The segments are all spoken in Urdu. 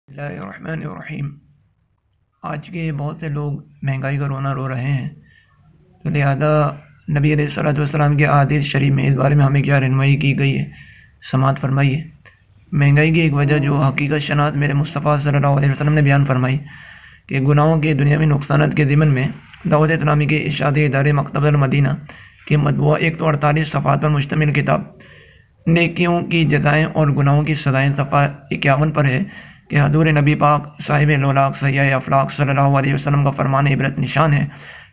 بسم اللہ الرحمن الرحیم۔ آج کے بہت سے لوگ مہنگائی کا رونا رو رہے ہیں، تو لہذا نبی علیہ الصلوۃ والسلام کے احادیث شریف میں اس بارے میں ہمیں کیا رہنمائی کی گئی ہے، سماعت فرمائیے۔ مہنگائی کی ایک وجہ جو حقیقت شناس میرے مصطفیٰ صلی اللہ علیہ وسلم نے بیان فرمائی کہ گناہوں کے دنیاوی نقصانات کے ضمن میں دعوت اسلامی کے ارشادی ادارے مکتبۃ المدینہ کی مطبوعہ 148 صفحات پر مشتمل کتاب نیکیوں کی جزائیں اور گناہوں کی سزائیں صفحہ 51 پر ہے کہ حضور نبی پاک صاحب لولاق سیاح افلاق صلی اللہ علیہ وسلم کا فرمان عبرت نشان ہے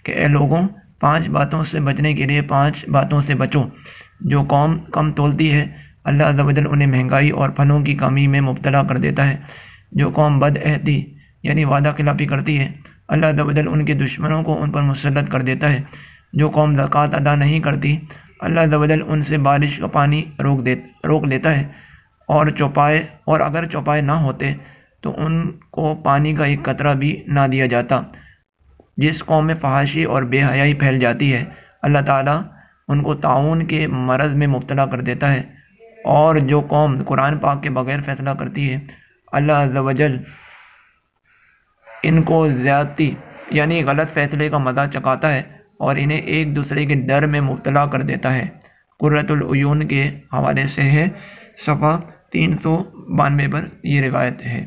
کہ اے لوگوں، 5 باتوں سے بچنے کے لیے 5 باتوں سے بچو۔ جو قوم کم تولتی ہے، اللہ عز و جل انہیں مہنگائی اور پھلوں کی کمی میں مبتلا کر دیتا ہے۔ جو قوم بد عہدی یعنی وعدہ خلافی کرتی ہے، اللہ عز و جل ان کے دشمنوں کو ان پر مسلط کر دیتا ہے۔ جو قوم زکوٰۃ ادا نہیں کرتی، اللہ عز و جل ان سے بارش کا پانی روک لیتا ہے، اور اگر چوپائے نہ ہوتے تو ان کو پانی کا ایک قطرہ بھی نہ دیا جاتا۔ جس قوم میں فحاشی اور بے حیائی پھیل جاتی ہے، اللہ تعالیٰ ان کو طاعون کے مرض میں مبتلا کر دیتا ہے۔ اور جو قوم قرآن پاک کے بغیر فیصلہ کرتی ہے، اللہ عز و جل ان کو زیادتی یعنی غلط فیصلے کا مزہ چکھاتا ہے اور انہیں ایک دوسرے کے ڈر میں مبتلا کر دیتا ہے۔ قرۃ العیون کے حوالے سے ہے، صفحہ 392 پر یہ روایت ہے۔